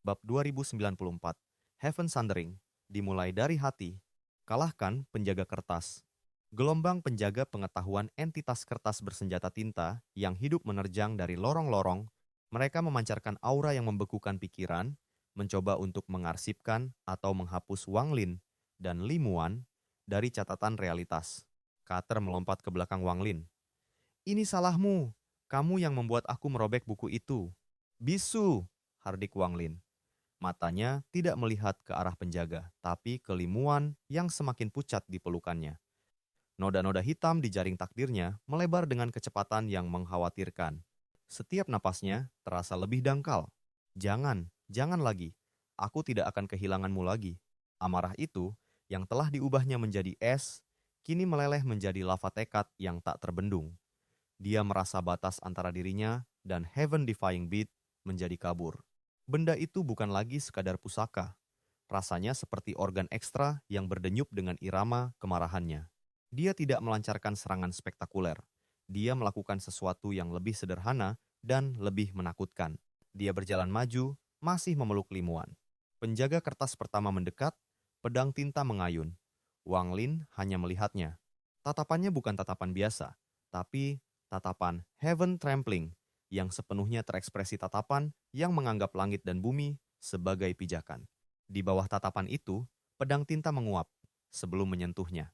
Bab 2094, Heaven Sundering, dimulai dari hati, kalahkan penjaga kertas. Gelombang penjaga pengetahuan entitas kertas bersenjata tinta yang hidup menerjang dari lorong-lorong, mereka memancarkan aura yang membekukan pikiran, mencoba untuk mengarsipkan atau menghapus Wang Lin dan Limuan dari catatan realitas. Carter melompat ke belakang Wang Lin. "Ini salahmu, kamu yang membuat aku merobek buku itu." "Bisu!" hardik Wang Lin. Matanya tidak melihat ke arah penjaga, tapi ke Limuan yang semakin pucat di pelukannya. Noda-noda hitam di jaring takdirnya melebar dengan kecepatan yang mengkhawatirkan. Setiap napasnya terasa lebih dangkal. "Jangan, jangan lagi. Aku tidak akan kehilanganmu lagi." Amarah itu, yang telah diubahnya menjadi es, kini meleleh menjadi lava tekad yang tak terbendung. Dia merasa batas antara dirinya dan Heaven Defying Beat menjadi kabur. Benda itu bukan lagi sekadar pusaka. Rasanya seperti organ ekstra yang berdenyut dengan irama kemarahannya. Dia tidak melancarkan serangan spektakuler. Dia melakukan sesuatu yang lebih sederhana dan lebih menakutkan. Dia berjalan maju, masih memeluk Limuan. Penjaga kertas pertama mendekat, pedang tinta mengayun. Wang Lin hanya melihatnya. Tatapannya bukan tatapan biasa, tapi tatapan Heaven Trampling yang sepenuhnya terekspresi tatapan yang menganggap langit dan bumi sebagai pijakan. Di bawah tatapan itu, pedang tinta menguap sebelum menyentuhnya.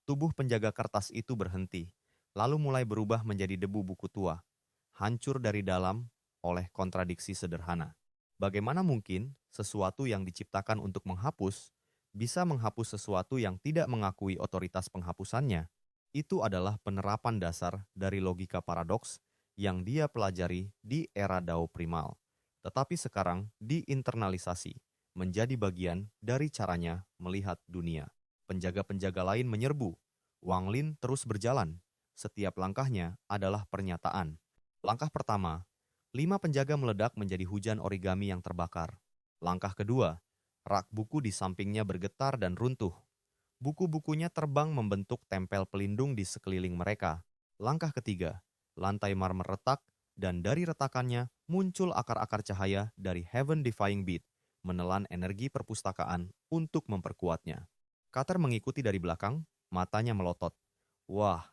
Tubuh penjaga kertas itu berhenti, lalu mulai berubah menjadi debu buku tua, hancur dari dalam oleh kontradiksi sederhana. Bagaimana mungkin sesuatu yang diciptakan untuk menghapus bisa menghapus sesuatu yang tidak mengakui otoritas penghapusannya? Itu adalah penerapan dasar dari logika paradoks yang dia pelajari di era Dao primal, tetapi sekarang diinternalisasi menjadi bagian dari caranya melihat dunia. Penjaga-penjaga lain menyerbu. Wang Lin terus berjalan. Setiap langkahnya adalah pernyataan. Langkah pertama, 5 penjaga meledak menjadi hujan origami yang terbakar. Langkah kedua, rak buku di sampingnya bergetar dan runtuh. Buku-bukunya terbang membentuk tempel pelindung di sekeliling mereka. Langkah ketiga, lantai marmer retak, dan dari retakannya muncul akar-akar cahaya dari Heaven Defying Beat, menelan energi perpustakaan untuk memperkuatnya. Carter mengikuti dari belakang, matanya melotot. "Wah,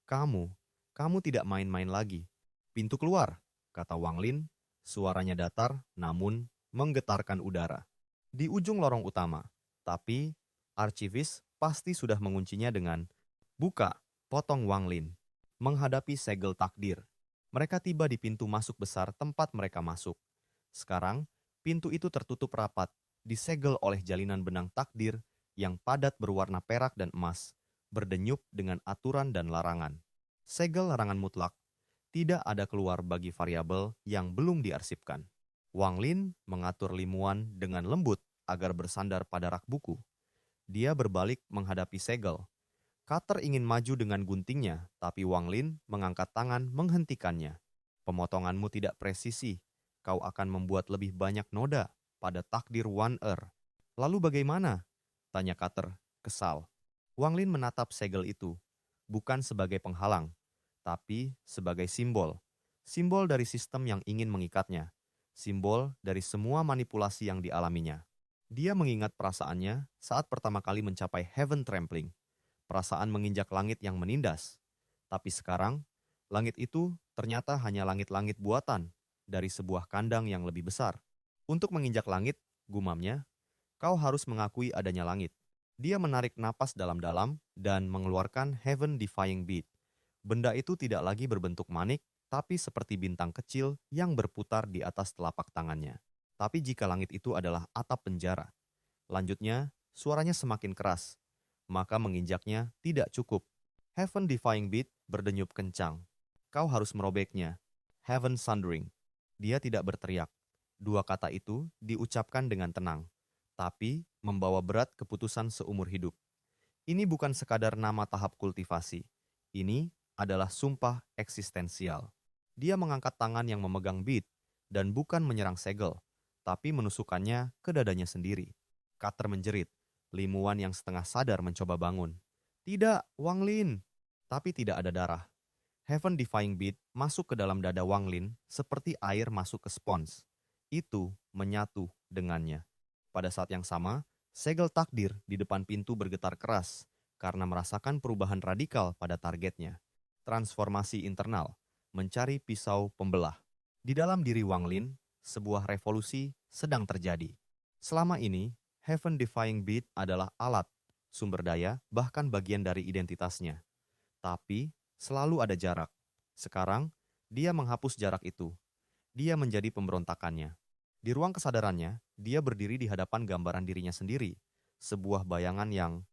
kamu, kamu tidak main-main lagi." "Pintu keluar," kata Wang Lin, suaranya datar namun menggetarkan udara. Di ujung lorong utama, tapi archivis pasti sudah menguncinya dengan "Buka," potong Wang Lin. Menghadapi segel takdir. Mereka tiba di pintu masuk besar tempat mereka masuk. Sekarang, pintu itu tertutup rapat, disegel oleh jalinan benang takdir yang padat berwarna perak dan emas, berdenyut dengan aturan dan larangan. Segel larangan mutlak, tidak ada keluar bagi variabel yang belum diarsipkan. Wang Lin mengatur Limuan dengan lembut agar bersandar pada rak buku. Dia berbalik menghadapi segel. Carter ingin maju dengan guntingnya, tapi Wang Lin mengangkat tangan menghentikannya. "Pemotonganmu tidak presisi. Kau akan membuat lebih banyak noda pada takdir One Earth." "Lalu bagaimana?" tanya Carter, kesal. Wang Lin menatap segel itu, bukan sebagai penghalang, tapi sebagai simbol. Simbol dari sistem yang ingin mengikatnya. Simbol dari semua manipulasi yang dialaminya. Dia mengingat perasaannya saat pertama kali mencapai Heaven Trampling. Perasaan menginjak langit yang menindas. Tapi sekarang, langit itu ternyata hanya langit-langit buatan dari sebuah kandang yang lebih besar. "Untuk menginjak langit," gumamnya, "kau harus mengakui adanya langit." Dia menarik napas dalam-dalam dan mengeluarkan Heaven Defying Beat. Benda itu tidak lagi berbentuk manik, tapi seperti bintang kecil yang berputar di atas telapak tangannya. Tapi jika langit itu adalah atap penjara, lanjutnya, suaranya semakin keras, maka menginjaknya tidak cukup. Heaven Defying Beat berdenyut kencang. "Kau harus merobeknya." Heaven Sundering. Dia tidak berteriak. Dua kata itu diucapkan dengan tenang, tapi membawa berat keputusan seumur hidup. Ini bukan sekadar nama tahap kultivasi. Ini adalah sumpah eksistensial. Dia mengangkat tangan yang memegang beat dan bukan menyerang segel, tapi menusukkannya ke dadanya sendiri. Carter menjerit. Limuan yang setengah sadar mencoba bangun. "Tidak, Wang Lin." Tapi tidak ada darah. Heaven Defying Beat masuk ke dalam dada Wang Lin seperti air masuk ke spons. itu menyatu dengannya. Pada saat yang sama, segel takdir di depan pintu bergetar keras karena merasakan perubahan radikal pada targetnya. Transformasi internal, mencari pisau pembelah. Di dalam diri Wang Lin, sebuah revolusi sedang terjadi. Selama ini, Heaven Defying Beat adalah alat, sumber daya, bahkan bagian dari identitasnya. Tapi, selalu ada jarak. Sekarang, dia menghapus jarak itu. Dia menjadi pemberontakannya. Di ruang kesadarannya, dia berdiri di hadapan gambaran dirinya sendiri. Sebuah bayangan yang...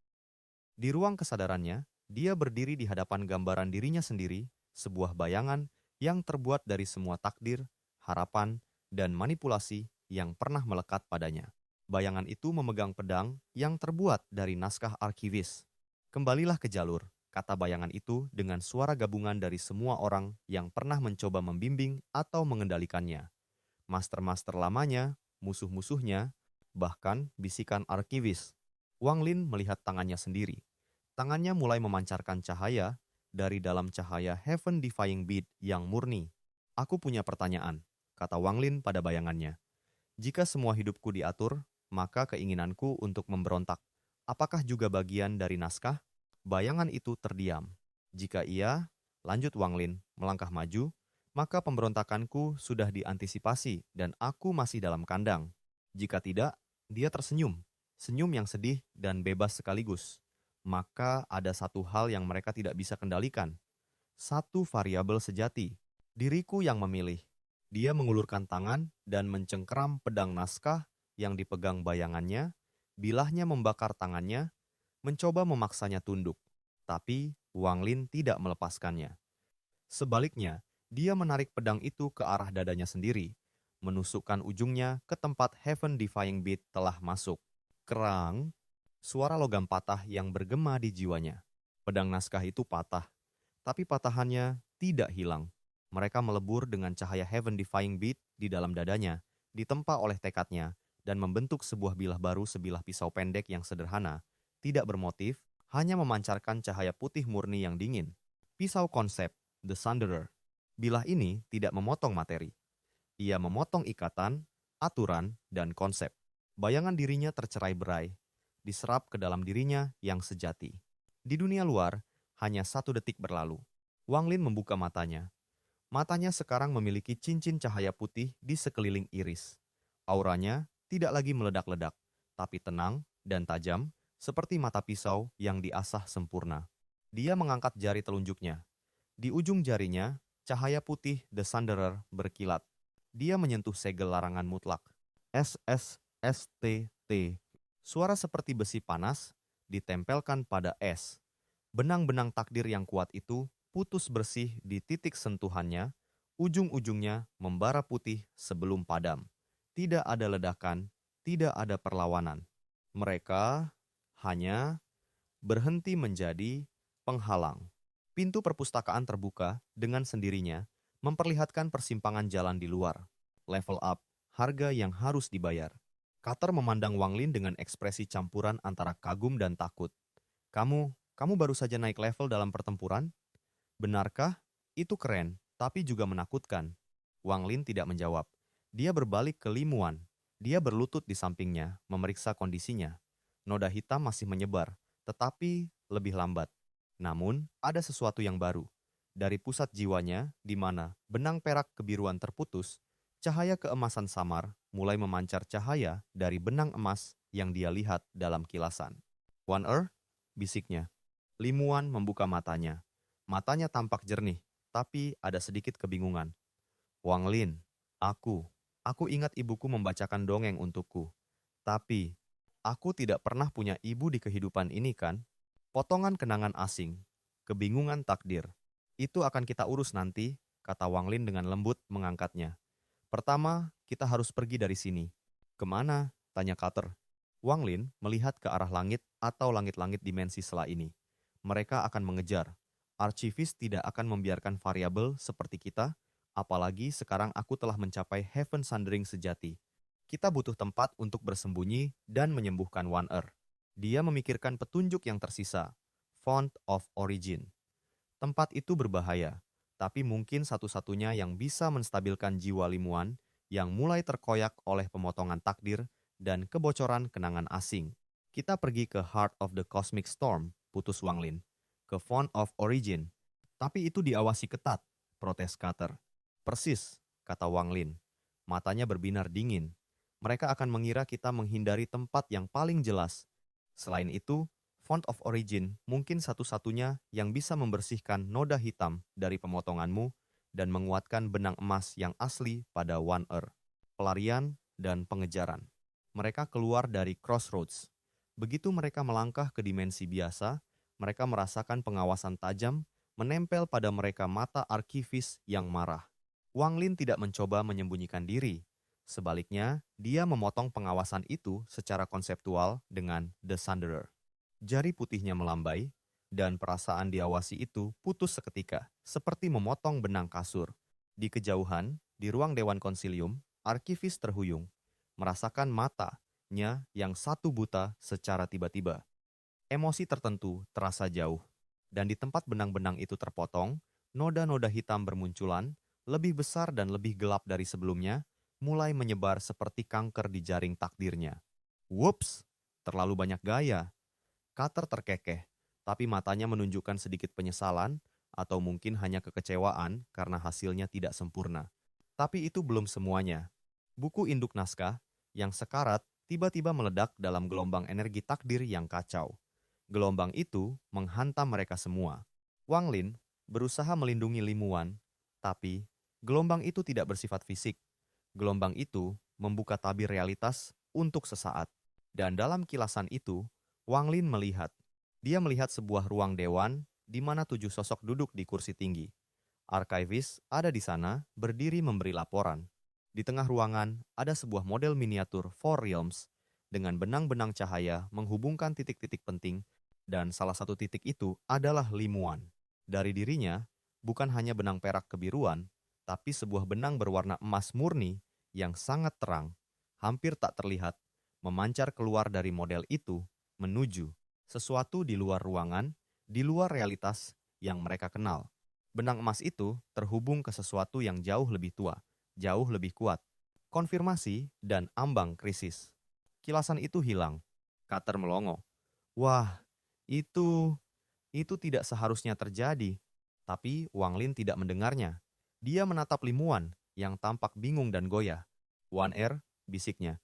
Di ruang kesadarannya, dia berdiri di hadapan gambaran dirinya sendiri, sebuah bayangan yang terbuat dari semua takdir, harapan, dan manipulasi yang pernah melekat padanya. Bayangan itu memegang pedang yang terbuat dari naskah arkivis. Kembalilah ke jalur, kata bayangan itu dengan suara gabungan dari semua orang yang pernah mencoba membimbing atau mengendalikannya. Master-master lamanya, musuh-musuhnya, bahkan bisikan arkivis. Wang Lin melihat tangannya sendiri. Tangannya mulai memancarkan cahaya dari dalam cahaya Heaven Defying Beat yang murni. Aku punya pertanyaan, kata Wang Lin pada bayangannya. Jika semua hidupku diatur, maka keinginanku untuk memberontak. Apakah juga bagian dari naskah? Bayangan itu terdiam. Jika iya, lanjut Wang Lin, melangkah maju, maka pemberontakanku sudah diantisipasi dan aku masih dalam kandang. Jika tidak, dia tersenyum. Senyum yang sedih dan bebas sekaligus. Maka ada satu hal yang mereka tidak bisa kendalikan. Satu variabel sejati. Diriku yang memilih. Dia mengulurkan tangan dan mencengkeram pedang naskah yang dipegang bayangannya. Bilahnya membakar tangannya, mencoba memaksanya tunduk. Tapi Wang Lin tidak melepaskannya. Sebaliknya, dia menarik pedang itu ke arah dadanya sendiri, menusukkan ujungnya ke tempat Heaven Defying Beat telah masuk. Kerang, suara logam patah yang bergema di jiwanya. Pedang naskah itu patah, tapi patahannya tidak hilang. Mereka melebur dengan cahaya Heaven Defying Beat di dalam dadanya, ditempa oleh tekadnya, dan membentuk sebuah bilah baru sebilah pisau pendek yang sederhana, tidak bermotif, hanya memancarkan cahaya putih murni yang dingin. Pisau konsep, The Sunderer. Bilah ini tidak memotong materi. Ia memotong ikatan, aturan, dan konsep. Bayangan dirinya tercerai-berai, diserap ke dalam dirinya yang sejati. Di dunia luar, hanya 1 detik berlalu. Wang Lin membuka matanya. Matanya sekarang memiliki cincin cahaya putih di sekeliling iris. Auranya tidak lagi meledak-ledak, tapi tenang dan tajam, seperti mata pisau yang diasah sempurna. Dia mengangkat jari telunjuknya. Di ujung jarinya, cahaya putih The Sunderer berkilat. Dia menyentuh segel larangan mutlak. SSSTT. Suara seperti besi panas ditempelkan pada S. Benang-benang takdir yang kuat itu putus bersih di titik sentuhannya, ujung-ujungnya membara putih sebelum padam. Tidak ada ledakan, tidak ada perlawanan. Mereka hanya berhenti menjadi penghalang. Pintu perpustakaan terbuka dengan sendirinya, memperlihatkan persimpangan jalan di luar. Level up, harga yang harus dibayar. Carter memandang Wang Lin dengan ekspresi campuran antara kagum dan takut. Kamu baru saja naik level dalam pertempuran? Benarkah? Itu keren, tapi juga menakutkan. Wang Lin tidak menjawab. Dia berbalik ke Limuan. Dia berlutut di sampingnya, memeriksa kondisinya. Noda hitam masih menyebar, tetapi lebih lambat. Namun, ada sesuatu yang baru. Dari pusat jiwanya, di mana benang perak kebiruan terputus, cahaya keemasan samar mulai memancar cahaya dari benang emas yang dia lihat dalam kilasan. "One Earth?" bisiknya. Limuan membuka matanya. Matanya tampak jernih, tapi ada sedikit kebingungan. "Wang Lin, aku ingat ibuku membacakan dongeng untukku. Tapi, aku tidak pernah punya ibu di kehidupan ini kan? Potongan kenangan asing, kebingungan takdir. Itu akan kita urus nanti," kata Wang Lin dengan lembut mengangkatnya. "Pertama, kita harus pergi dari sini." "Kemana?" tanya Carter. Wang Lin melihat ke arah langit atau langit-langit dimensi sela ini. Mereka akan mengejar. Archivis tidak akan membiarkan variabel seperti kita, apalagi sekarang aku telah mencapai Heaven Sundering sejati. Kita butuh tempat untuk bersembunyi dan menyembuhkan One Earth. Dia memikirkan petunjuk yang tersisa, Font of Origin. Tempat itu berbahaya, tapi mungkin satu-satunya yang bisa menstabilkan jiwa Limuan yang mulai terkoyak oleh pemotongan takdir dan kebocoran kenangan asing. Kita pergi ke Heart of the Cosmic Storm, putus Wang Lin, ke Font of Origin. Tapi itu diawasi ketat, protes Carter. Persis, kata Wang Lin. Matanya berbinar dingin. Mereka akan mengira kita menghindari tempat yang paling jelas. Selain itu, Font of Origin mungkin satu-satunya yang bisa membersihkan noda hitam dari pemotonganmu dan menguatkan benang emas yang asli pada One Earth. Pelarian dan pengejaran. Mereka keluar dari Crossroads. Begitu mereka melangkah ke dimensi biasa, mereka merasakan pengawasan tajam menempel pada mereka mata arkivis yang marah. Wang Lin tidak mencoba menyembunyikan diri. Sebaliknya, dia memotong pengawasan itu secara konseptual dengan The Sunderer. Jari putihnya melambai, dan perasaan diawasi itu putus seketika, seperti memotong benang kasur. Di kejauhan, di ruang Dewan Konsilium, arkivis terhuyung, merasakan matanya yang satu buta secara tiba-tiba. Emosi tertentu terasa jauh, dan di tempat benang-benang itu terpotong, noda-noda hitam bermunculan, lebih besar dan lebih gelap dari sebelumnya, mulai menyebar seperti kanker di jaring takdirnya. Whoops, terlalu banyak gaya. Carter terkekeh, tapi matanya menunjukkan sedikit penyesalan atau mungkin hanya kekecewaan karena hasilnya tidak sempurna. Tapi itu belum semuanya. Buku induk naskah yang sekarat tiba-tiba meledak dalam gelombang energi takdir yang kacau. Gelombang itu menghantam mereka semua. Wang Lin berusaha melindungi Limuan, tapi gelombang itu tidak bersifat fisik. Gelombang itu membuka tabir realitas untuk sesaat. Dan dalam kilasan itu, Wang Lin melihat. Dia melihat sebuah ruang dewan di mana 7 sosok duduk di kursi tinggi. Arkivis ada di sana, berdiri memberi laporan. Di tengah ruangan ada sebuah model miniatur Four Realms dengan benang-benang cahaya menghubungkan titik-titik penting, dan salah satu titik itu adalah Limuan. Dari dirinya, bukan hanya benang perak kebiruan, tapi sebuah benang berwarna emas murni yang sangat terang, hampir tak terlihat, memancar keluar dari model itu menuju sesuatu di luar ruangan, di luar realitas yang mereka kenal. Benang emas itu terhubung ke sesuatu yang jauh lebih tua, jauh lebih kuat. Konfirmasi dan ambang krisis. Kilasan itu hilang. Carter melongo. Wah, itu tidak seharusnya terjadi. Tapi Wang Lin tidak mendengarnya. Dia menatap Limuan yang tampak bingung dan goyah. One Air, bisiknya.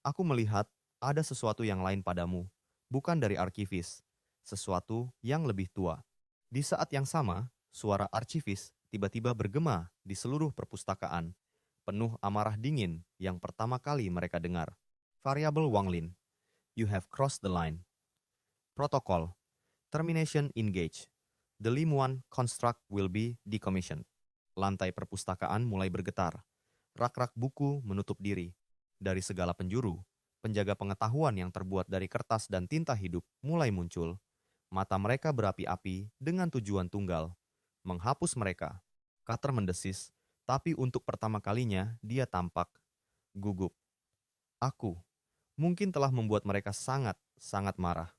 Aku melihat ada sesuatu yang lain padamu, bukan dari arkivis. Sesuatu yang lebih tua. Di saat yang sama, suara arkivis tiba-tiba bergema di seluruh perpustakaan, penuh amarah dingin yang pertama kali mereka dengar. Variabel Wang Lin. You have crossed the line. Protokol. Termination engage. The Limuan construct will be decommissioned. Lantai perpustakaan mulai bergetar. Rak-rak buku menutup diri. Dari segala penjuru, penjaga pengetahuan yang terbuat dari kertas dan tinta hidup mulai muncul. Mata mereka berapi-api dengan tujuan tunggal. Menghapus mereka. Carter mendesis, tapi untuk pertama kalinya dia tampak gugup. Aku mungkin telah membuat mereka sangat, sangat marah.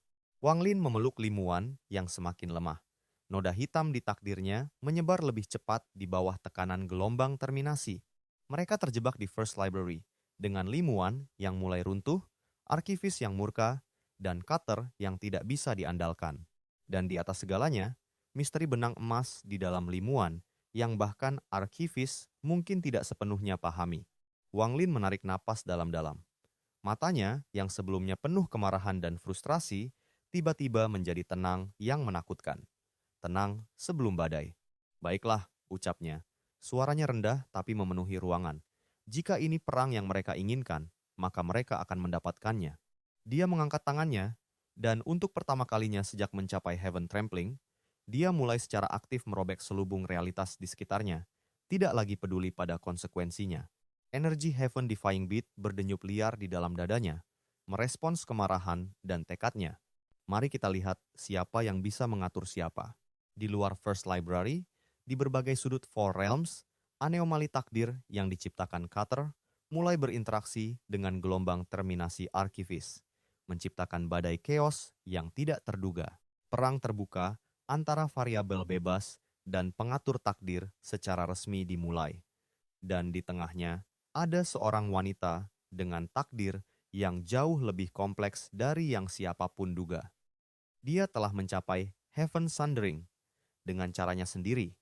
Wang Lin memeluk Limuan yang semakin lemah. Noda hitam di takdirnya menyebar lebih cepat di bawah tekanan gelombang terminasi. Mereka terjebak di First Library, dengan Limuan yang mulai runtuh, arkivis yang murka, dan Carter yang tidak bisa diandalkan. Dan di atas segalanya, misteri benang emas di dalam Limuan yang bahkan arkivis mungkin tidak sepenuhnya pahami. Wang Lin menarik napas dalam-dalam. Matanya yang sebelumnya penuh kemarahan dan frustrasi, tiba-tiba menjadi tenang yang menakutkan. Tenang sebelum badai. Baiklah, ucapnya. Suaranya rendah tapi memenuhi ruangan. Jika ini perang yang mereka inginkan, maka mereka akan mendapatkannya. Dia mengangkat tangannya, dan untuk pertama kalinya sejak mencapai Heaven Trampling, dia mulai secara aktif merobek selubung realitas di sekitarnya, tidak lagi peduli pada konsekuensinya. Energi Heaven Defying Beat berdenyut liar di dalam dadanya, merespons kemarahan dan tekadnya. Mari kita lihat siapa yang bisa mengatur siapa. Di luar First Library, di berbagai sudut Four Realms, anomali takdir yang diciptakan Carter mulai berinteraksi dengan gelombang terminasi arkivis, menciptakan badai chaos yang tidak terduga. Perang terbuka antara variabel bebas dan pengatur takdir secara resmi dimulai. Dan di tengahnya, Ada seorang wanita dengan takdir yang jauh lebih kompleks dari yang siapapun duga. Dia telah mencapai heaven sundering dengan caranya sendiri.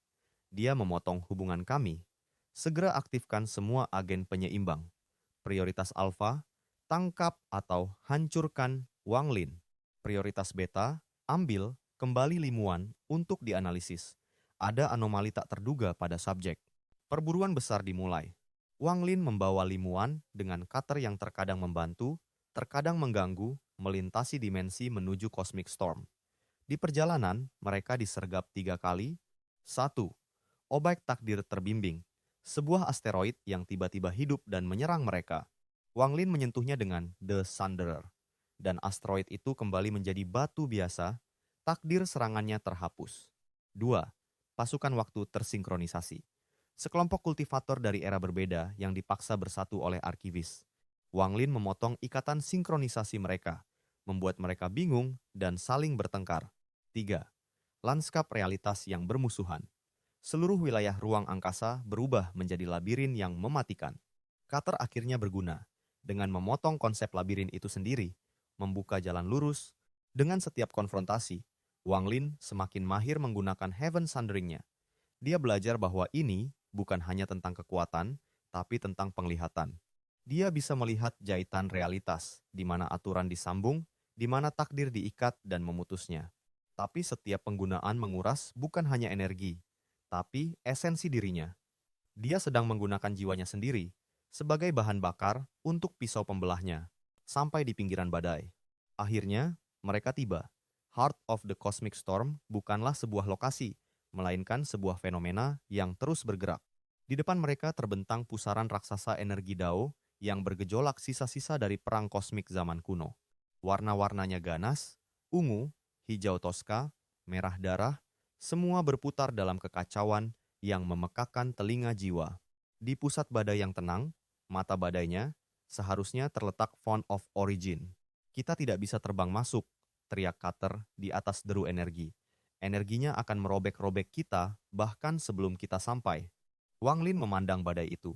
Dia memotong hubungan kami. Segera aktifkan semua agen penyeimbang. Prioritas alfa, tangkap atau hancurkan Wang Lin. Prioritas beta, ambil kembali limuan untuk dianalisis. Ada anomali tak terduga pada subjek. Perburuan besar dimulai. Wang Lin membawa limuan dengan cutter yang terkadang membantu, terkadang mengganggu, melintasi dimensi menuju cosmic storm. Di perjalanan, mereka disergap 3 kali. 1. Objek takdir terbimbing. Sebuah asteroid yang tiba-tiba hidup dan menyerang mereka. Wang Lin menyentuhnya dengan The Sunderer. Dan asteroid itu kembali menjadi batu biasa. Takdir serangannya terhapus. 2. Pasukan waktu tersinkronisasi. Sekelompok kultivator dari era berbeda yang dipaksa bersatu oleh arkivis. Wang Lin memotong ikatan sinkronisasi mereka, membuat mereka bingung dan saling bertengkar. 3. Lanskap realitas yang bermusuhan. Seluruh wilayah ruang angkasa berubah menjadi labirin yang mematikan. Cutter akhirnya berguna, dengan memotong konsep labirin itu sendiri, membuka jalan lurus. Dengan setiap konfrontasi, Wang Lin semakin mahir menggunakan heaven sunderingnya. Dia belajar bahwa ini bukan hanya tentang kekuatan, tapi tentang penglihatan. Dia bisa melihat jahitan realitas, di mana aturan disambung, di mana takdir diikat dan memutusnya. Tapi setiap penggunaan menguras bukan hanya energi, tapi esensi dirinya. Dia sedang menggunakan jiwanya sendiri sebagai bahan bakar untuk pisau pembelahnya, sampai di pinggiran badai. Akhirnya, mereka tiba. Heart of the Cosmic Storm bukanlah sebuah lokasi, melainkan sebuah fenomena yang terus bergerak. Di depan mereka terbentang pusaran raksasa energi Dao yang bergejolak sisa-sisa dari perang kosmik zaman kuno. Warna-warnanya ganas, ungu, hijau toska, merah darah, semua berputar dalam kekacauan yang memekakan telinga jiwa. Di pusat badai yang tenang, mata badainya, seharusnya terletak Font of Origin. Kita tidak bisa terbang masuk, teriak Cutter di atas deru energi. Energinya akan merobek-robek kita bahkan sebelum kita sampai. Wang Lin memandang badai itu.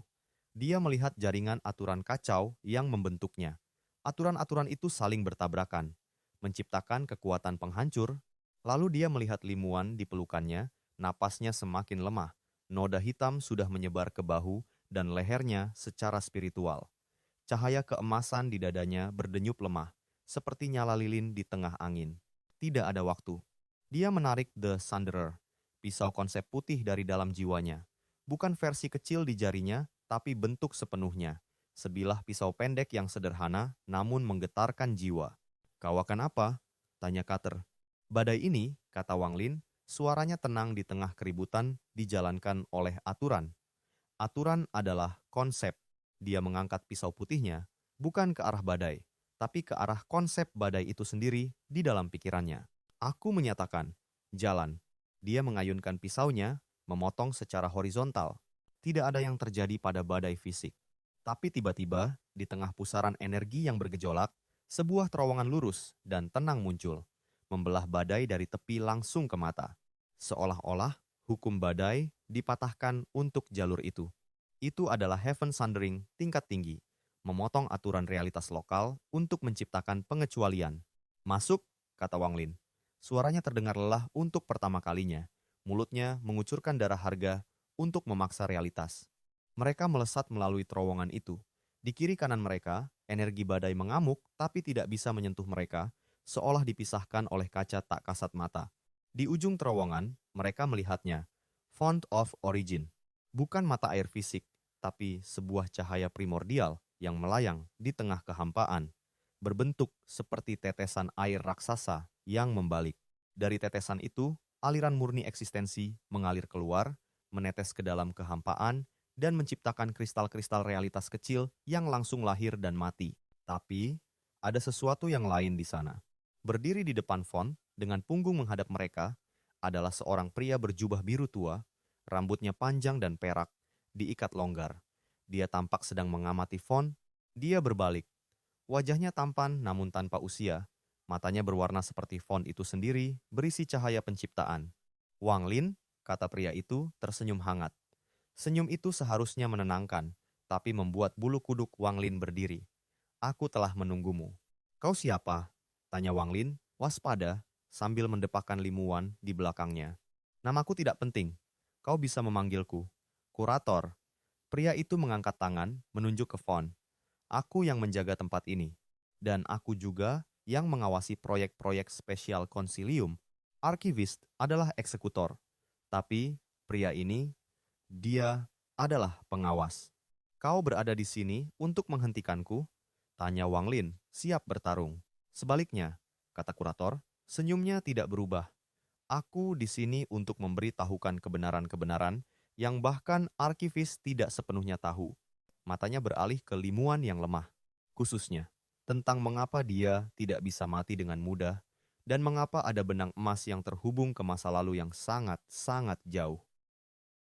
Dia melihat jaringan aturan kacau yang membentuknya. Aturan-aturan itu saling bertabrakan, menciptakan kekuatan penghancur. Lalu dia melihat limuan di pelukannya, napasnya semakin lemah. Noda hitam sudah menyebar ke bahu dan lehernya secara spiritual. Cahaya keemasan di dadanya berdenyut lemah, seperti nyala lilin di tengah angin. Tidak ada waktu. Dia menarik The Sunderer, pisau konsep putih dari dalam jiwanya. Bukan versi kecil di jarinya, tapi bentuk sepenuhnya. Sebilah pisau pendek yang sederhana, namun menggetarkan jiwa. "Kau akan apa?" tanya Cutter. "Badai ini," kata Wang Lin, suaranya tenang di tengah keributan, dijalankan oleh aturan. Aturan adalah konsep. Dia mengangkat pisau putihnya, bukan ke arah badai, tapi ke arah konsep badai itu sendiri di dalam pikirannya. "Aku menyatakan, jalan." Dia mengayunkan pisaunya, memotong secara horizontal. Tidak ada yang terjadi pada badai fisik. Tapi tiba-tiba, di tengah pusaran energi yang bergejolak, sebuah terowongan lurus dan tenang muncul, membelah badai dari tepi langsung ke mata. Seolah-olah hukum badai dipatahkan untuk jalur itu. Itu adalah heaven sundering tingkat tinggi, memotong aturan realitas lokal untuk menciptakan pengecualian. "Masuk," kata Wang Lin. Suaranya terdengar lelah untuk pertama kalinya. Mulutnya mengucurkan darah harga untuk memaksa realitas. Mereka melesat melalui terowongan itu. Di kiri kanan mereka, energi badai mengamuk tapi tidak bisa menyentuh mereka, seolah dipisahkan oleh kaca tak kasat mata. Di ujung terowongan, mereka melihatnya. Font of Origin. Bukan mata air fisik, tapi sebuah cahaya primordial yang melayang di tengah kehampaan. Berbentuk seperti tetesan air raksasa yang membalik. Dari tetesan itu, aliran murni eksistensi mengalir keluar, menetes ke dalam kehampaan, dan menciptakan kristal-kristal realitas kecil yang langsung lahir dan mati. Tapi, ada sesuatu yang lain di sana. Berdiri di depan font, dengan punggung menghadap mereka, adalah seorang pria berjubah biru tua, rambutnya panjang dan perak, diikat longgar. Dia tampak sedang mengamati font. Dia berbalik. Wajahnya tampan namun tanpa usia. Matanya berwarna seperti font itu sendiri, berisi cahaya penciptaan. "Wang Lin," kata pria itu, tersenyum hangat. Senyum itu seharusnya menenangkan, tapi membuat bulu kuduk Wang Lin berdiri. Aku telah menunggumu. Kau siapa? Tanya Wang Lin, waspada, sambil mendepakkan Limuan di belakangnya. Namaku tidak penting. Kau bisa memanggilku Kurator. Pria itu mengangkat tangan, menunjuk ke Fon. Aku yang menjaga tempat ini. Dan aku juga yang mengawasi proyek-proyek spesial konsilium. Arkivist adalah eksekutor. Tapi pria ini, dia adalah pengawas. Kau berada di sini untuk menghentikanku? Tanya Wang Lin, siap bertarung. Sebaliknya, kata kurator, senyumnya tidak berubah. Aku di sini untuk memberitahukan kebenaran-kebenaran yang bahkan arkivis tidak sepenuhnya tahu. Matanya beralih ke Limuan yang lemah, khususnya tentang mengapa dia tidak bisa mati dengan mudah dan mengapa ada benang emas yang terhubung ke masa lalu yang sangat-sangat jauh.